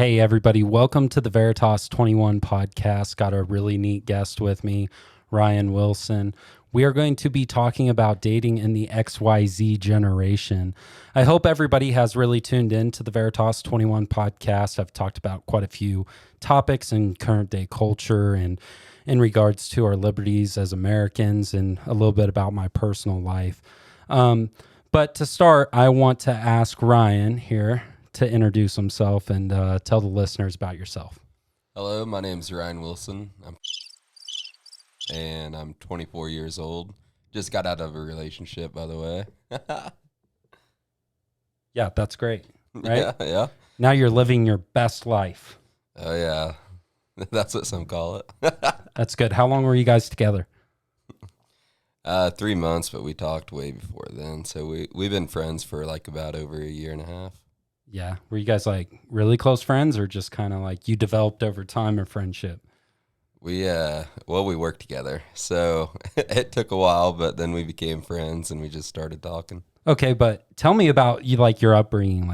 Hey, everybody. Welcome to the Veritas 21 podcast. Got a really neat guest with me, Ryan Wilson. We are going to be talking about dating in the XYZ generation. I hope everybody has really tuned in to the Veritas 21 podcast. I've talked about quite a few topics in current day culture and in regards to our liberties as Americans and a little bit about my personal life. But to start, I want to ask Ryan here to introduce himself and tell the listeners about yourself. Hello, my name is Ryan Wilson. I'm 24 years old. Just got out of a relationship, by the way. Yeah, that's great, right? Yeah. Now you're living your best life. Oh, yeah. That's what some call it. That's good. How long were you guys together? 3 months, but we talked way before then. So we've been friends for like about over a year and a half. Yeah. Were you guys like really close friends or just kind of like you developed over time a friendship? We worked together. So it took a while, but then we became friends and we just started talking. Okay, but tell me about your upbringing.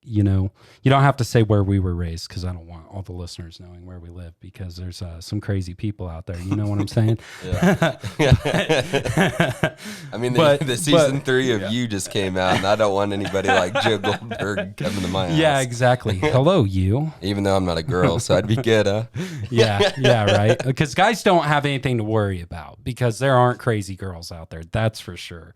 You don't have to say where we were raised because I don't want all the listeners knowing where we live because there's some crazy people out there. You know what I'm saying? Yeah. I mean, the season 3 of You just came out, and I don't want anybody like Joe Goldberg coming to my house. Yeah, exactly. Hello, you. Even though I'm not a girl, so I'd be good, huh? Yeah, right. Because guys don't have anything to worry about because there aren't crazy girls out there. That's for sure.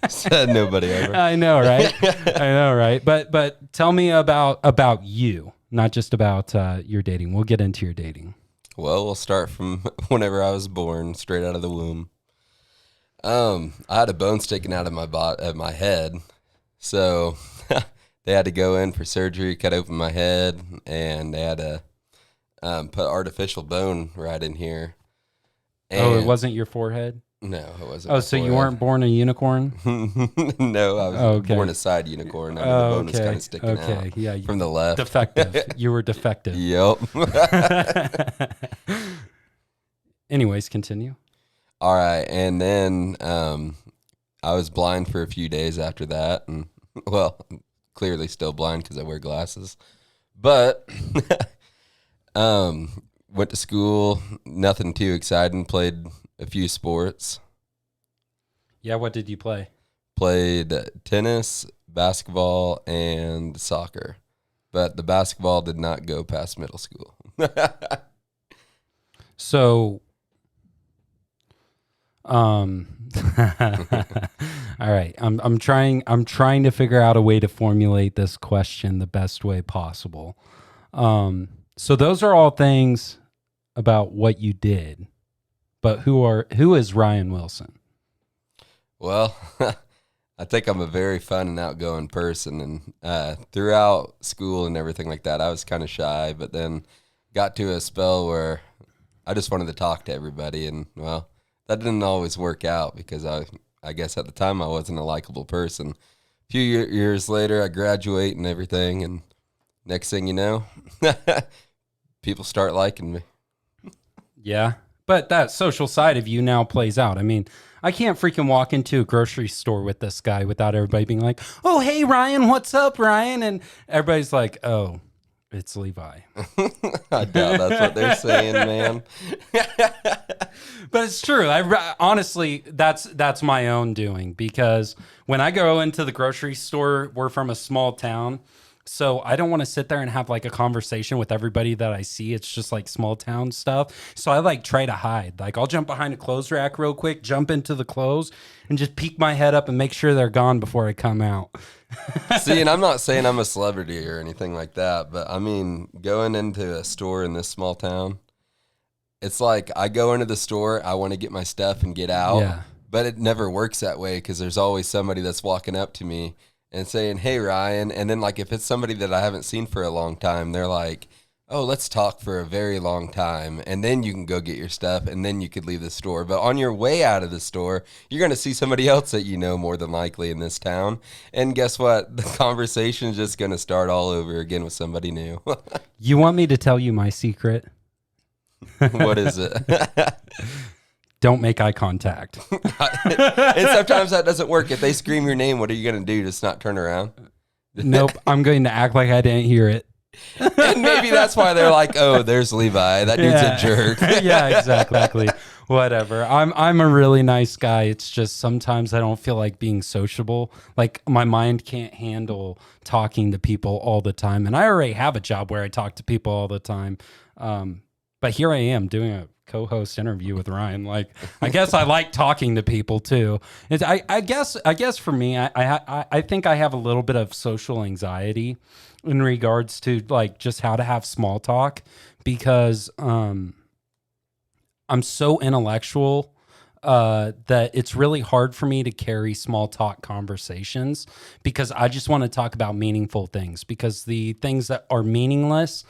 Said nobody ever. I know, right? But tell me about you, not just about your dating. We'll get into your dating. Well, we'll start from whenever I was born, straight out of the womb. I had a bone sticking out of my head, so they had to go in for surgery, cut open my head, and they had to put artificial bone right in here. And it wasn't your forehead? No, it wasn't. Oh, so you weren't born a unicorn? No, I was born a side unicorn. I mean, the bone was kind of sticking out from the left. Defective. You were defective. Yep. Anyways, continue. All right, and then I was blind for a few days after that, and well, clearly still blind because I wear glasses. But went to school, nothing too exciting. Played a few sports. Yeah, what did you play? Played tennis, basketball, and soccer. But the basketball did not go past middle school. So, all right. I'm trying to figure out a way to formulate this question the best way possible. So those are all things about what you did. But who is Ryan Wilson? Well, I think I'm a very fun and outgoing person, and throughout school and everything like that, I was kind of shy, but then got to a spell where I just wanted to talk to everybody, and well, that didn't always work out because I guess at the time I wasn't a likable person. A few years later, I graduate and everything, and next thing you know, people start liking me. Yeah. But that social side of you now plays out. I mean, I can't freaking walk into a grocery store with this guy without everybody being like, oh, hey, Ryan, what's up, Ryan? And everybody's like, oh, it's Levi. I doubt that's what they're saying, man. But it's true. Honestly, that's my own doing because when I go into the grocery store, we're from a small town. So I don't want to sit there and have like a conversation with everybody that I see. It's just like small town stuff. So I like try to hide. Like I'll jump behind a clothes rack real quick, jump into the clothes and just peek my head up and make sure they're gone before I come out. See, and I'm not saying I'm a celebrity or anything like that, but I mean, going into a store in this small town, it's like I go into the store, I want to get my stuff and get out. Yeah. But it never works that way because there's always somebody that's walking up to me and saying, hey, Ryan. And then, like, if it's somebody that I haven't seen for a long time, they're like, oh, let's talk for a very long time. And then you can go get your stuff, and then you could leave the store. But on your way out of the store, you're going to see somebody else that you know more than likely in this town. And guess what? The conversation's just going to start all over again with somebody new. You want me to tell you my secret? What is it? Don't make eye contact. And sometimes that doesn't work. If they scream your name, what are you going to do? Just not turn around? Nope. I'm going to act like I didn't hear it. And maybe that's why they're like, oh, there's Levi. That dude's a jerk. Yeah, exactly. Whatever. I'm a really nice guy. It's just sometimes I don't feel like being sociable. Like my mind can't handle talking to people all the time. And I already have a job where I talk to people all the time. But here I am doing a co-host interview with Ryan. Like, I guess I like talking to people too. I guess for me, I think I have a little bit of social anxiety in regards to like just how to have small talk because I'm so intellectual that it's really hard for me to carry small talk conversations because I just want to talk about meaningful things because the things that are meaningless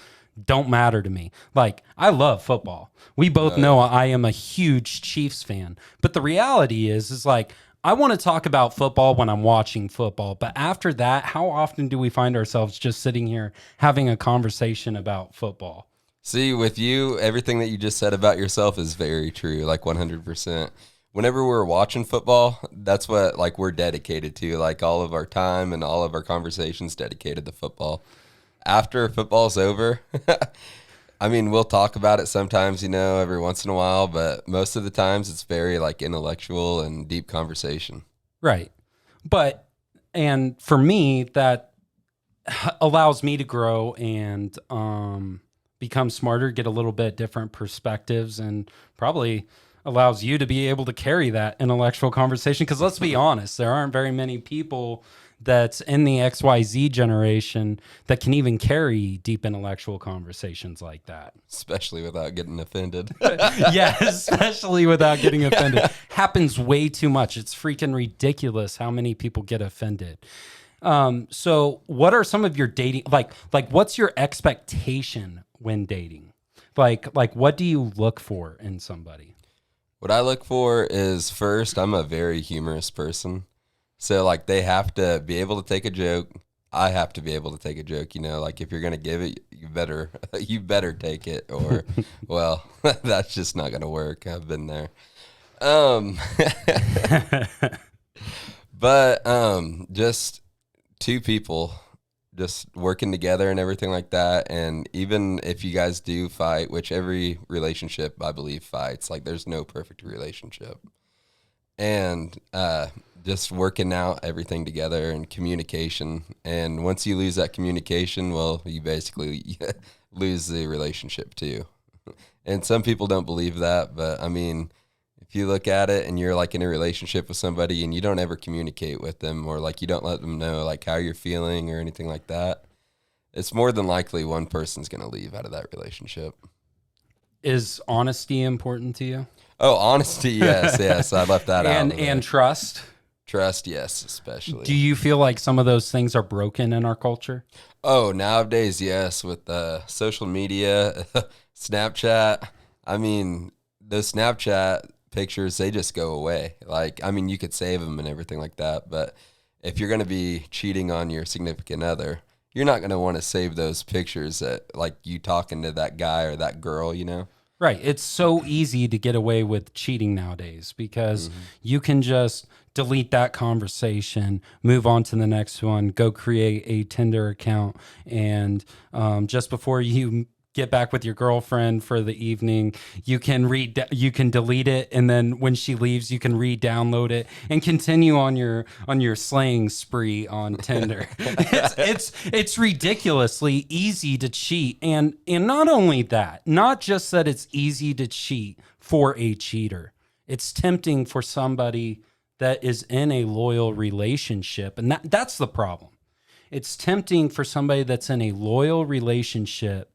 don't matter to me. Like, I love football. We both know I am a huge Chiefs fan. But the reality is like, I want to talk about football when I'm watching football. But after that, how often do we find ourselves just sitting here having a conversation about football? See, with you, everything that you just said about yourself is very true, like 100%. Whenever we're watching football, that's what like we're dedicated to, like all of our time and all of our conversations dedicated to football. After football's over, I mean, we'll talk about it sometimes, every once in a while, but most of the times it's very like intellectual and deep conversation. Right. And for me, that allows me to grow and become smarter, get a little bit different perspectives, and probably allows you to be able to carry that intellectual conversation. Because let's be honest, there aren't very many people that's in the XYZ generation that can even carry deep intellectual conversations like that. Especially without getting offended. Yeah, especially without getting offended. Happens way too much. It's freaking ridiculous how many people get offended. So what are some of your dating, like what's your expectation when dating? Like what do you look for in somebody? What I look for is first, I'm a very humorous person. So like they have to be able to take a joke. I have to be able to take a joke, like if you're going to give it, you better take it or, well, that's just not going to work. I've been there. But just two people just working together and everything like that. And even if you guys do fight, which every relationship, I believe, fights, like there's no perfect relationship. And just working out everything together and communication. And once you lose that communication, well, you basically lose the relationship too. And some people don't believe that, but I mean, if you look at it and you're like in a relationship with somebody and you don't ever communicate with them or like you don't let them know like how you're feeling or anything like that, it's more than likely one person's going to leave out of that relationship. Is honesty important to you? Oh, honesty, yes. I left that out. And trust? Trust, yes, especially. Do you feel like some of those things are broken in our culture? Oh, nowadays, yes, with social media, Snapchat. I mean, those Snapchat pictures, they just go away. Like, I mean, you could save them and everything like that, but if you're going to be cheating on your significant other, you're not going to want to save those pictures that, like, you talking to that guy or that girl, Right. It's so easy to get away with cheating nowadays because you can just delete that conversation, move on to the next one, go create a Tinder account, and just before you get back with your girlfriend for the evening, you can delete it, and then when she leaves, you can re-download it and continue on your slaying spree on Tinder. It's ridiculously easy to cheat, and not only that, not just that it's easy to cheat for a cheater, it's tempting for somebody that is in a loyal relationship, and that's the problem. It's tempting for somebody that's in a loyal relationship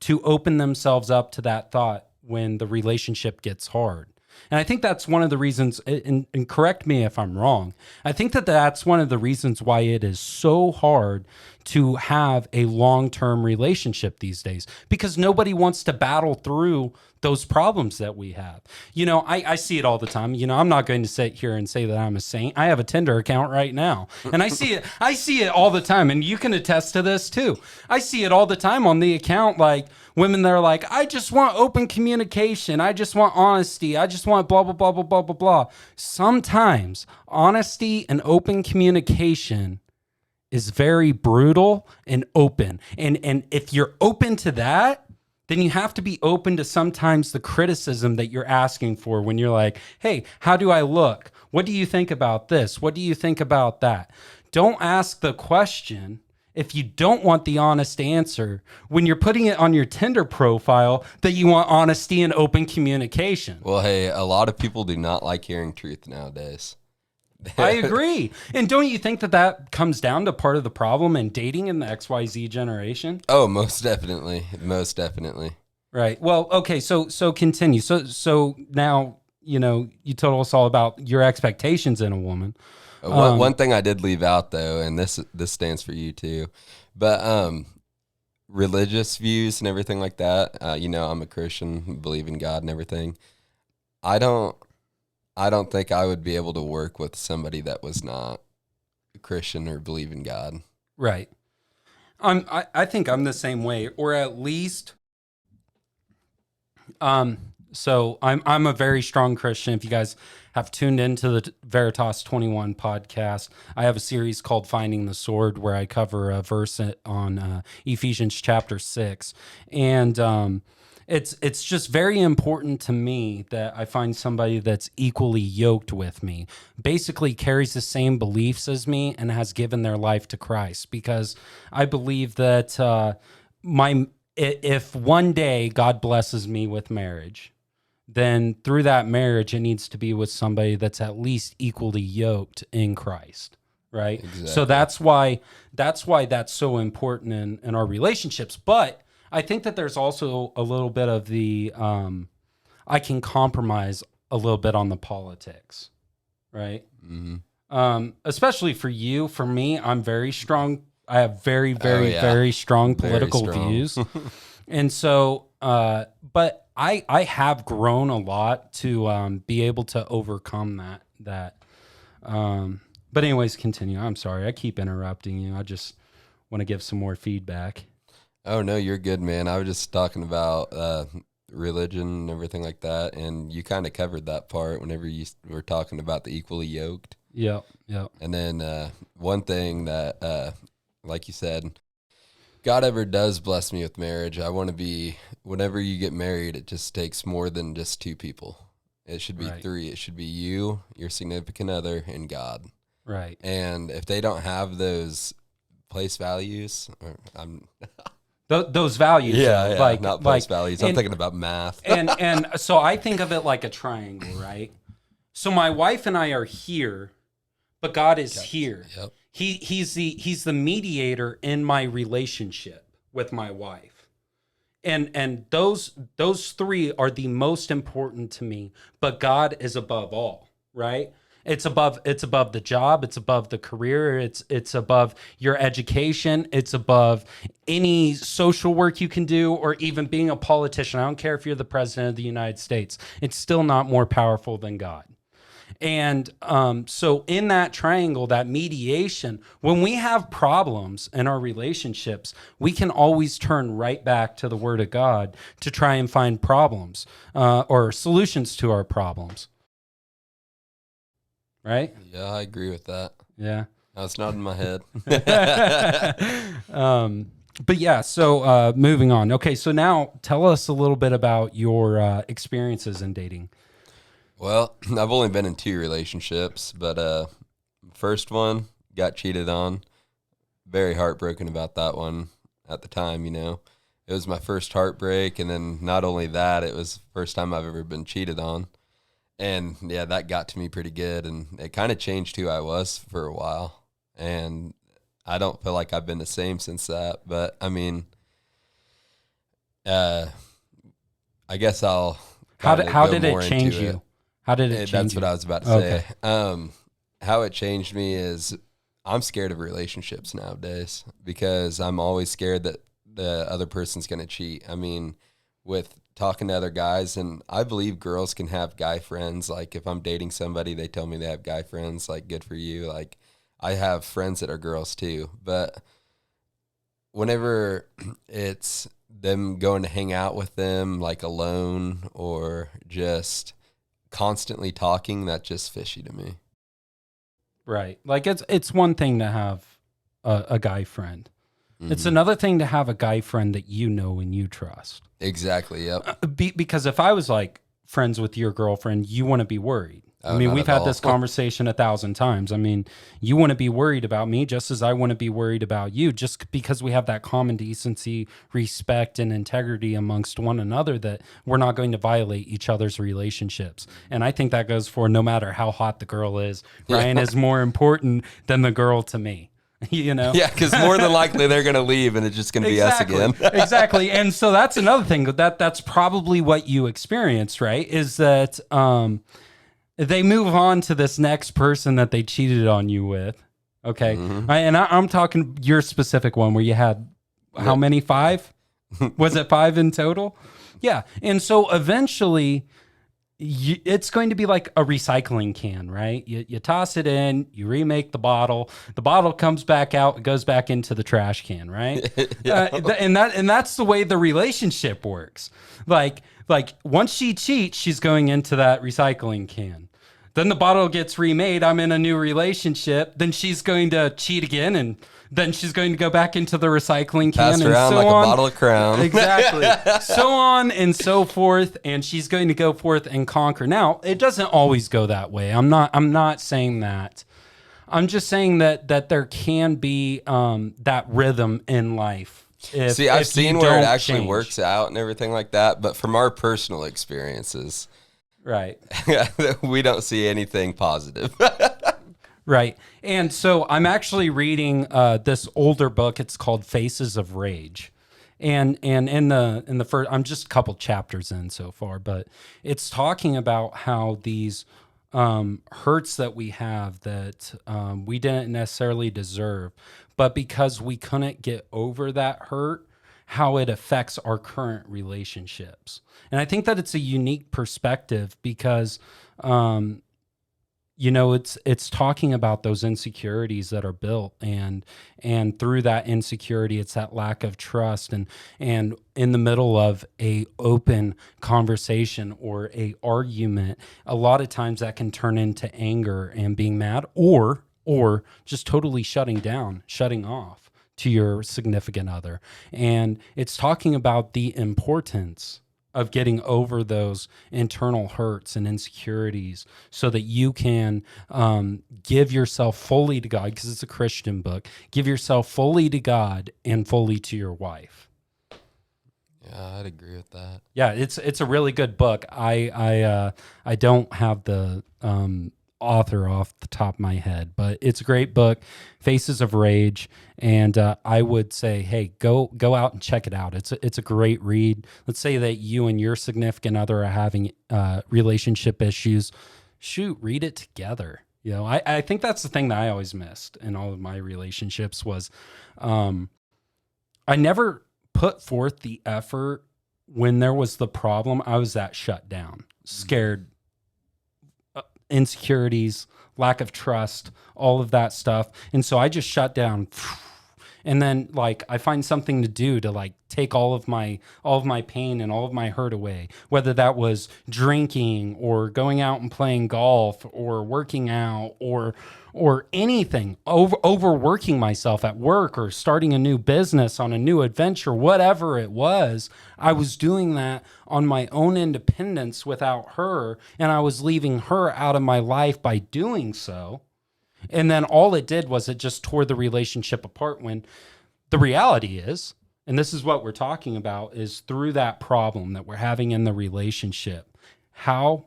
to open themselves up to that thought when the relationship gets hard. And I think that's one of the reasons, and correct me if I'm wrong, I think that's one of the reasons why it is so hard to have a long-term relationship these days, because nobody wants to battle through those problems that we have. I see it all the time. I'm not going to sit here and say that I'm a saint. I have a Tinder account right now, and I see it all the time. And you can attest to this too. I see it all the time on the account, like women that are like, I just want open communication. I just want honesty. I just want blah, blah, blah, blah, blah, blah, blah. Sometimes honesty and open communication is very brutal and open. And if you're open to that, then you have to be open to sometimes the criticism that you're asking for when you're like, hey, how do I look? What do you think about this? What do you think about that? Don't ask the question if you don't want the honest answer when you're putting it on your Tinder profile that you want honesty and open communication. Well, hey, a lot of people do not like hearing truth nowadays. I agree. And don't you think that that comes down to part of the problem in dating in the XYZ generation? Oh, most definitely. Most definitely. Right. Well, okay, so continue. So now, you told us all about your expectations in a woman. One thing I did leave out though, and this stands for you too, but religious views and everything like that. I'm a Christian, believe in God and everything. I don't think I would be able to work with somebody that was not a Christian or believe in God. Right. I think I'm the same way, or at least so I'm a very strong Christian. If you guys have tuned into the Veritas 21 podcast, I have a series called Finding the Sword where I cover a verse on Ephesians chapter 6. And it's just very important to me that I find somebody that's equally yoked with me, basically carries the same beliefs as me and has given their life to Christ, because I believe that if one day God blesses me with marriage, then through that marriage, it needs to be with somebody that's at least equally yoked in Christ. Right. Exactly. So that's why that's so important in our relationships. But I think that there's also a little bit of the, I can compromise a little bit on the politics. Right. Mm-hmm. Especially for you. For me, I'm very strong. I have very, very, very strong political views. And so, but I have grown a lot to be able to overcome that. But anyways, continue. I'm sorry. I keep interrupting you. I just want to give some more feedback. Oh, no, you're good, man. I was just talking about religion and everything like that, and you kind of covered that part whenever you were talking about the equally yoked. Yep. And then one thing that, like you said, God ever does bless me with marriage, I want to be, whenever you get married, it just takes more than just two people. It should be three. It should be you, your significant other, and God. Right. And if they don't have those place values, those values, like not place values. I'm thinking about math. and so I think of it like a triangle, right? So my wife and I are here, but God is here. Yep. He's the mediator in my relationship with my wife. And those three are the most important to me, but God is above all, right? It's above the job, it's above the career, it's above your education, it's above any social work you can do, or even being a politician. I don't care if you're the president of the United States. It's still not more powerful than God. And so in that triangle, that mediation, when we have problems in our relationships, we can always turn right back to the Word of God to try and find problems or solutions to our problems. Right? Yeah, I agree with that. Yeah. No, it's not in my head. But yeah, so moving on. Okay, so now tell us a little bit about your experiences in dating. Well, I've only been in 2 relationships, but first one, got cheated on. Very heartbroken about that one at the time, It was my first heartbreak, and then not only that, it was the first time I've ever been cheated on. And yeah, that got to me pretty good, and it kind of changed who I was for a while. And I don't feel like I've been the same since that, but I mean, I guess I'll How did it change you? How did it change That's you? what I was about to say. How it changed me is I'm scared of relationships nowadays because I'm always scared that the other person's going to cheat. I mean, with talking to other guys, and I believe girls can have guy friends. Like if I'm dating somebody, they tell me they have guy friends, like good for you. Like I have friends that are girls too, but whenever it's them going to hang out with them like alone or just constantly talking, that's just fishy to me. Right. Like it's one thing to have a guy friend. It's another thing to have a guy friend that you know and you trust. Exactly. Yep. Because if I was like friends with your girlfriend, you want to be worried. Oh, I mean, not we've at had all. this conversation 1,000 times. I mean, you want to be worried about me just as I want to be worried about you, just because we have that common decency, respect, and integrity amongst one another that we're not going to violate each other's relationships. And I think that goes for no matter how hot the girl is. Ryan is more important than the girl to me. You know? Yeah, because more than likely they're going to leave and it's just going to be us again. Exactly. And so that's another thing that's probably what you experienced, right? Is that they move on to this next person that they cheated on you with. Okay. I'm talking your specific one where you had how many? 5? Was it 5 in total? Yeah. And so eventually it's going to be like a recycling can, right? You toss it in, you remake the bottle comes back out, it goes back into the trash can, right? And that's the way the relationship works. Like once she cheats, she's going into that recycling can. Then the bottle gets remade. I'm in a new relationship. Then she's going to cheat again, and then she's going to go back into the recycling can, Passed and around so like on. a bottle of Crown. Exactly. So on and so forth, and she's going to go forth and conquer. Now, it doesn't always go that way. I'm not saying that. I'm just saying that there can be that rhythm in life. See, I've seen where it actually change. works out and everything like that, but from our personal experiences, Right. we don't see anything positive. Right. And so I'm actually reading this older book. It's called Faces of Rage. And in the first, I'm just a couple chapters in so far, but it's talking about how these hurts that we have that we didn't necessarily deserve, but because we couldn't get over that hurt, how it affects our current relationships. And I think that it's a unique perspective because it's talking about those insecurities that are built, and through that insecurity, it's that lack of trust, and in the middle of a open conversation or a argument, a lot of times that can turn into anger and being mad, or just totally shutting off to your significant other. And it's talking about the importance of getting over those internal hurts and insecurities so that you can give yourself fully to God, because it's a Christian book. Give yourself fully to God and fully to your wife. Yeah, I'd agree with that. Yeah, it's a really good book. I don't have the author off the top of my head, but it's a great book, Faces of Rage, and I would say, hey, go out and check it out. It's a great read. Let's say that you and your significant other are having relationship issues. Shoot, read it together. You know, I think that's the thing that I always missed in all of my relationships was I never put forth the effort when there was the problem. I was that shut down, scared, insecurities, lack of trust, all of that stuff. And so I just shut down. And then like I find something to do to like take all of my pain and all of my hurt away, whether that was drinking or going out and playing golf or working out or anything, overworking myself at work or starting a new business on a new adventure, whatever it was. I was doing that on my own independence without her, and I was leaving her out of my life by doing so. And then all it did was it just tore the relationship apart, when the reality is, and this is what we're talking about, is through that problem that we're having in the relationship, how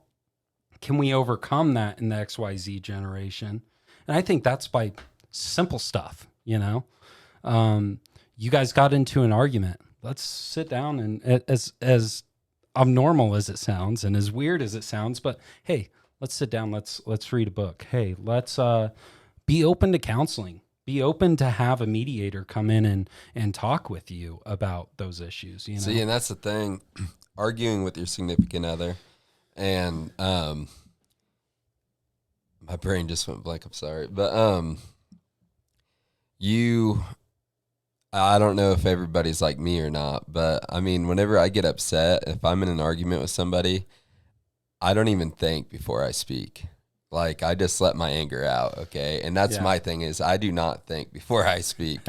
can we overcome that in the XYZ generation? And I think that's by simple stuff, you know? You guys got into an argument. Let's sit down, and as abnormal as it sounds and as weird as it sounds, but hey, let's sit down. Let's read a book. Hey, let's be open to counseling. Be open to have a mediator come in and talk with you about those issues. You know? See, and that's the thing, arguing with your significant other, and my brain just went blank. I'm sorry, but I don't know if everybody's like me or not, but I mean, whenever I get upset, if I'm in an argument with somebody, I don't even think before I speak. Like, I just let my anger out, okay? And that's Yeah. my thing is I do not think before I speak.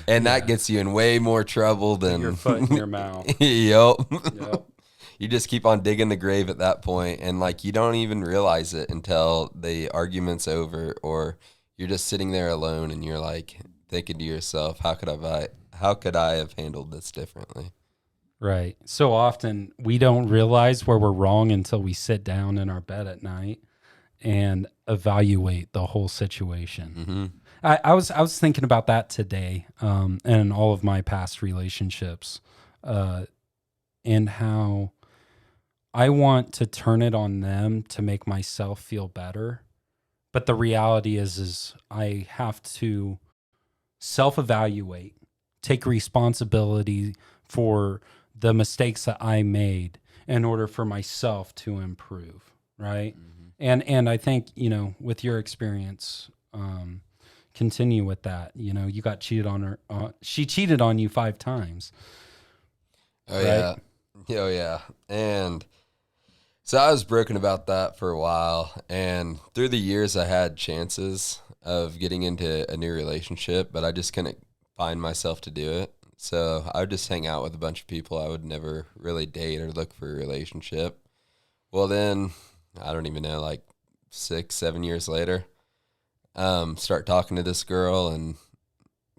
And Yeah. that gets you in way more trouble Put than your foot in your mouth. Yep. Yep. You just keep on digging the grave at that point, and like you don't even realize it until the argument's over, or you're just sitting there alone and you're like thinking to yourself, how could I have handled this differently? Right. So often we don't realize where we're wrong until we sit down in our bed at night and evaluate the whole situation. Mm-hmm. I was thinking about that today, and all of my past relationships, and how I want to turn it on them to make myself feel better. But the reality is I have to self-evaluate, take responsibility for the mistakes that I made in order for myself to improve, right? Mm-hmm. And I think, with your experience, continue with that. You got cheated on her. She cheated on you 5 times, Oh right? yeah. Oh yeah. And so I was broken about that for a while, and through the years I had chances of getting into a new relationship, but I just couldn't find myself to do it. So I would just hang out with a bunch of people I would never really date or look for a relationship. Well, then I don't even know, like 6, 7 years later, start talking to this girl, and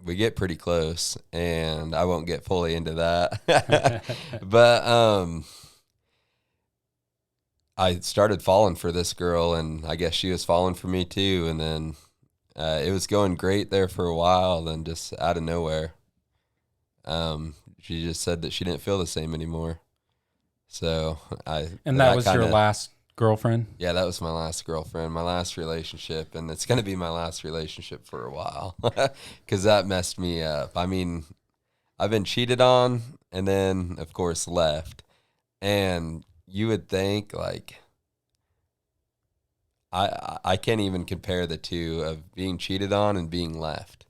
we get pretty close. And I won't get fully into that, but I started falling for this girl, and I guess she was falling for me too. And then it was going great there for a while. Then just out of nowhere, she just said that she didn't feel the same anymore. So And that was your kinda, last girlfriend? yeah, that was my last girlfriend, my last relationship, and it's gonna be my last relationship for a while because that messed me up. I mean, I've been cheated on, and then of course left, and you would think like I can't even compare the two of being cheated on and being left,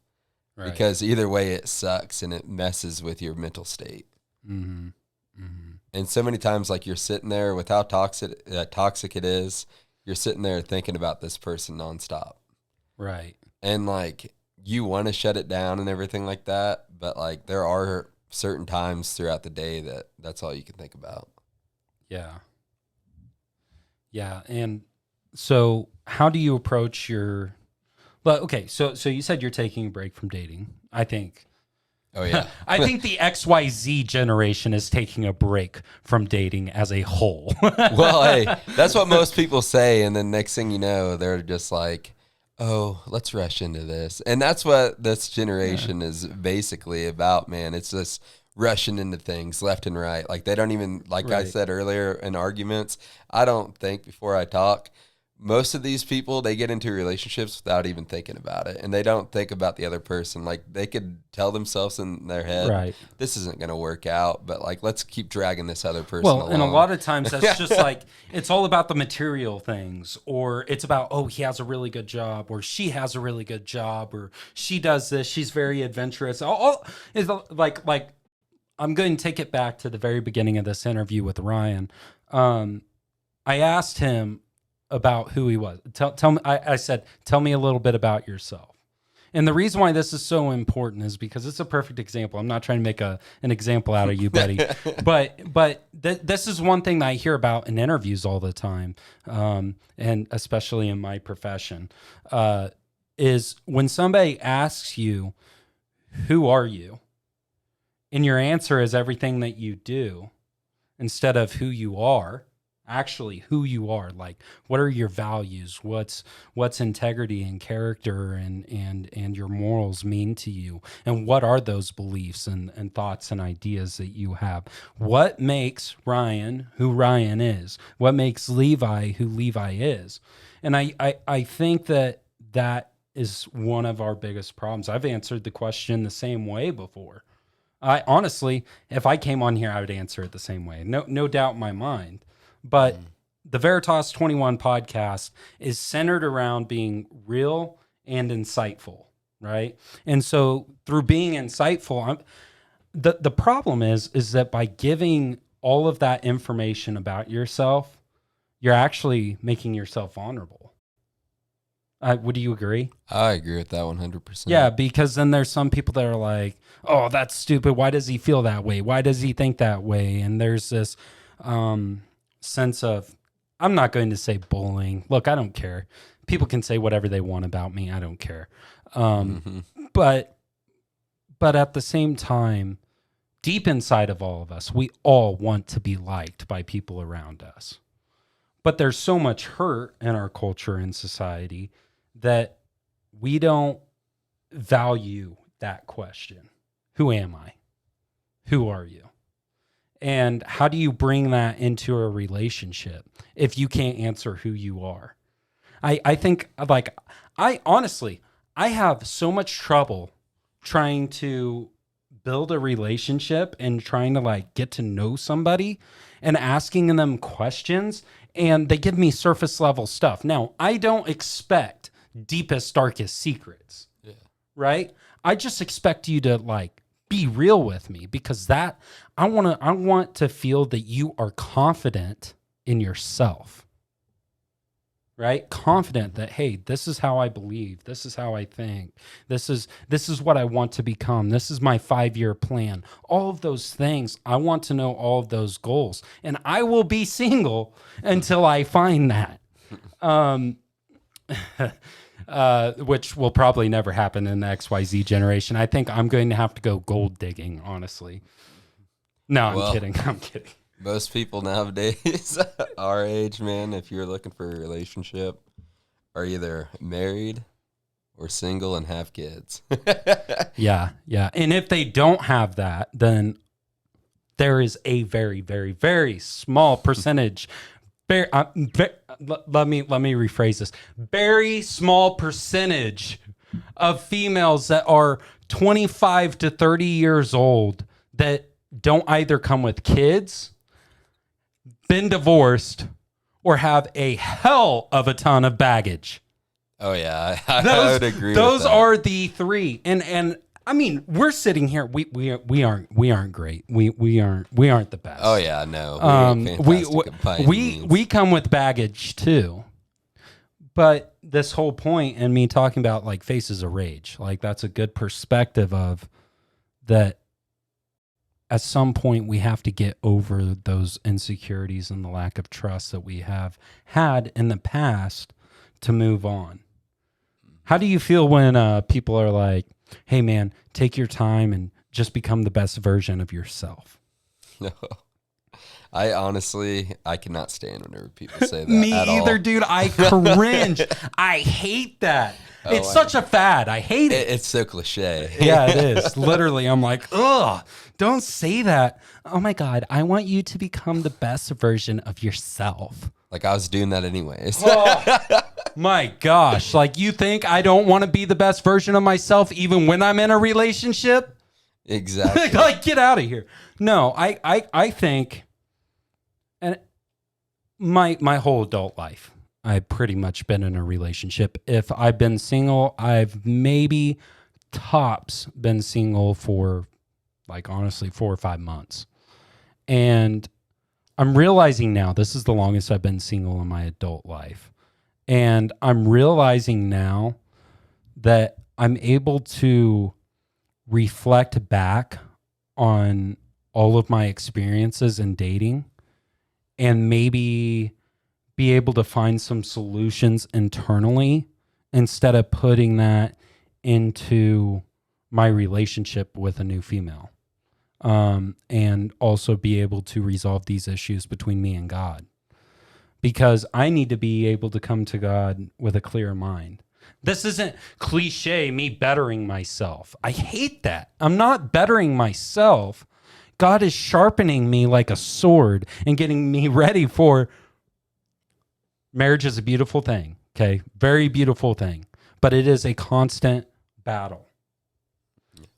Right. because either way it sucks and it messes with your mental state. Mm-hmm. Mm-hmm. And so many times, like you're sitting there with how toxic it is, you're sitting there thinking about this person nonstop, Right. and like you want to shut it down and everything like that, but like there are certain times throughout the day that that's all you can think about. Yeah. Yeah. And so how do you approach your, well, okay. So you said you're taking a break from dating. I think Oh yeah. I think the XYZ generation is taking a break from dating as a whole. Well, hey, that's what most people say, and then next thing you know, they're just like, "Oh, let's rush into this," and that's what this generation is basically about, man. It's just rushing into things left and right. Like they don't even, like I Right. said earlier in arguments, I don't think before I talk. Most of these people, they get into relationships without even thinking about it, and they don't think about the other person. Like they could tell themselves in their head, Right. this isn't going to work out, but like let's keep dragging this other person Well, along. and a lot of times that's just like, it's all about the material things, or it's about, oh, he has a really good job, or she has a really good job, or she does this, she's very adventurous. All is like I'm going to take it back to the very beginning of this interview with Ryan. I asked him about who he was. Tell me. I said, tell me a little bit about yourself. And the reason why this is so important is because it's a perfect example. I'm not trying to make an example out of you, buddy, but this is one thing that I hear about in interviews all the time, and especially in my profession, is when somebody asks you, "Who are you?" and your answer is everything that you do, instead of who you are. Actually, who you are, like what are your values, what's integrity and character and your morals mean to you, and what are those beliefs and thoughts and ideas that you have, what makes Ryan who Ryan is, what makes Levi who Levi is. And I think that is one of our biggest problems. I've answered the question the same way before. I honestly, if I came on here, I would answer it the same way, no doubt in my mind. But the Veritas 21 podcast is centered around being real and insightful, right? And so through being insightful, the problem is that by giving all of that information about yourself, you're actually making yourself vulnerable. Would you agree? I agree with that 100%. Yeah, because then there's some people that are like, oh, that's stupid. Why does he feel that way? Why does he think that way? And there's this sense of, I'm not going to say bullying. Look, I don't care. People can say whatever they want about me. I don't care. But at the same time, deep inside of all of us, we all want to be liked by people around us. But there's so much hurt in our culture and society that we don't value that question. Who am I? Who are you? And how do you bring that into a relationship if you can't answer who you are? I think, like, I honestly have so much trouble trying to build a relationship and trying to like get to know somebody and asking them questions, and they give me surface level stuff. Now, I don't expect deepest, darkest secrets, right? I just expect you to like be real with me, because that I want to feel that you are confident in yourself. Right? Confident that, hey, this is how I believe. This is how I think. This is what I want to become. This is my 5-year plan. All of those things. I want to know all of those goals. And I will be single until I find that. Which will probably never happen in the XYZ generation. I think I'm going to have to go gold digging, honestly. No, I'm kidding. I'm kidding. Most people nowadays, our age, man, if you're looking for a relationship, are either married or single and have kids. Yeah. And if they don't have that, then there is a very, very, very small percentage. Let me rephrase this. Very small percentage of females that are 25 to 30 years old that don't either come with kids, been divorced, or have a hell of a ton of baggage. Oh yeah, I would agree. Those are the three, and I mean, we're sitting here. We aren't great. We aren't the best. Oh yeah, no. We come with baggage too. But this whole point, and me talking about like faces of rage, like that's a good perspective of that. At some point, we have to get over those insecurities and the lack of trust that we have had in the past to move on. How do you feel when people are like, hey, man, take your time and just become the best version of yourself? No. I cannot stand whenever people say that. Me either, dude. I cringe. I hate that. It's such a fad. I hate it. It's so cliche. Yeah, it is. Literally, I'm like, ugh, don't say that. Oh my God, I want you to become the best version of yourself. Like I was doing that anyways. Oh, my gosh. Like you think I don't want to be the best version of myself even when I'm in a relationship? Exactly. Like, get out of here. No, I think, and my whole adult life, I've pretty much been in a relationship. If I've been single, I've maybe tops been single for like honestly 4 or 5 months. And I'm realizing now this is the longest I've been single in my adult life. And I'm realizing now that I'm able to reflect back on all of my experiences in dating and maybe be able to find some solutions internally instead of putting that into my relationship with a new female. And also be able to resolve these issues between me and God. Because I need to be able to come to God with a clear mind. This isn't cliche, me bettering myself. I hate that. I'm not bettering myself. God is sharpening me like a sword and getting me ready for marriage is a beautiful thing, okay? Very beautiful thing. But it is a constant battle.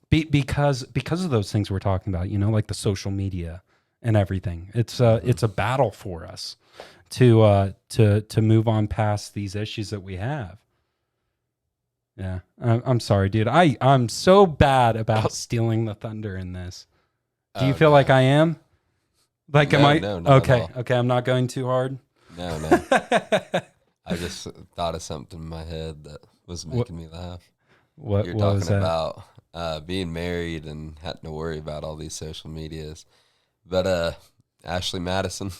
Because of those things we're talking about, you know, like the social media and everything. It's a battle for us to move on past these issues that we have. Yeah, I'm sorry, dude. I'm so bad about stealing the thunder in this. Do you feel like I am? Like, no, am I? No, okay, I'm not going too hard. No. I just thought of something in my head that was making me laugh. What You're was talking that? about being married and having to worry about all these social medias. But Ashley Madison.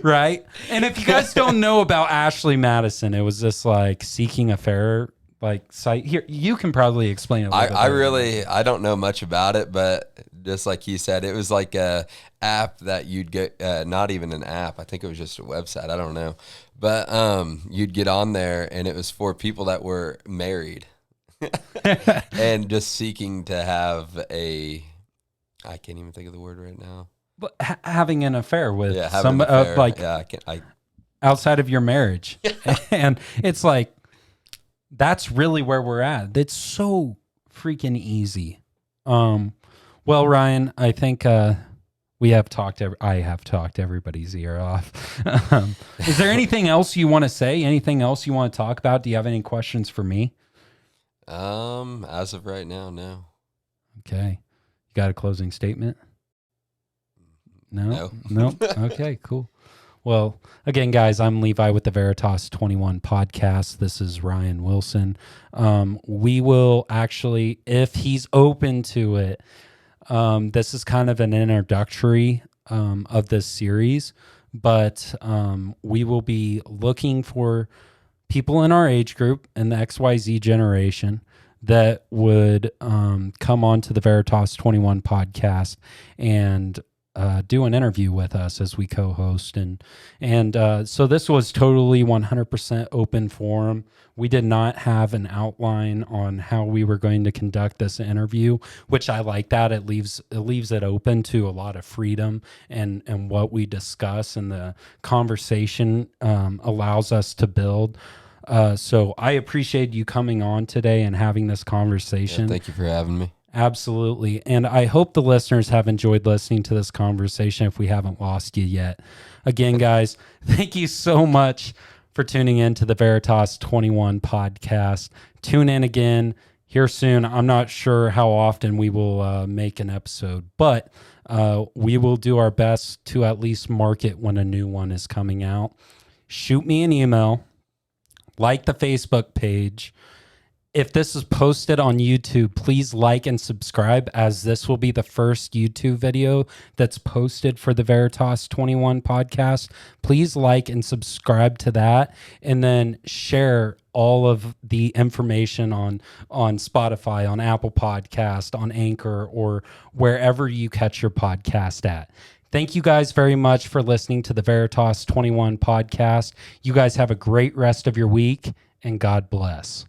Right? And if you guys don't know about Ashley Madison, it was this like seeking affair like site. Here, you can probably explain it a little bit I better than I really I don't know much about it, but just like he said, it was like a app that you'd get. Not even an app. I think it was just a website. I don't know, but you'd get on there, and it was for people that were married and just seeking to have a. I can't even think of the word right now. But having an affair with Yeah, having some an affair. like Yeah, I can't. outside of your marriage. And it's like that's really where we're at. It's so freaking easy. Well, Ryan, I think we have talked. I have talked everybody's ear off. Is there anything else you want to say? Anything else you want to talk about? Do you have any questions for me? As of right now, no. Okay, you got a closing statement? No. Okay, cool. Well, again, guys, I'm Levi with the Veritas 21 podcast. This is Ryan Wilson. We will actually, if he's open to it, this is kind of an introductory of this series, but we will be looking for people in our age group in the XYZ generation that would come on to the Veritas 21 podcast and do an interview with us as we co-host. And so this was totally 100% open forum. We did not have an outline on how we were going to conduct this interview, which I like that. It leaves it open to a lot of freedom and what we discuss, and the conversation allows us to build. So I appreciate you coming on today and having this conversation. Yeah, thank you for having me. Absolutely. And I hope the listeners have enjoyed listening to this conversation if we haven't lost you yet. Again, guys, thank you so much for tuning in to the Veritas 21 podcast. Tune in again here soon. I'm not sure how often we will make an episode, but we will do our best to at least mark it when a new one is coming out. Shoot me an email, like the Facebook page. If this is posted on YouTube, please like and subscribe, as this will be the first YouTube video that's posted for the Veritas 21 podcast. Please like and subscribe to that, and then share all of the information on Spotify, on Apple Podcast, on Anchor, or wherever you catch your podcast at. Thank you guys very much for listening to the Veritas 21 podcast. You guys have a great rest of your week, and God bless.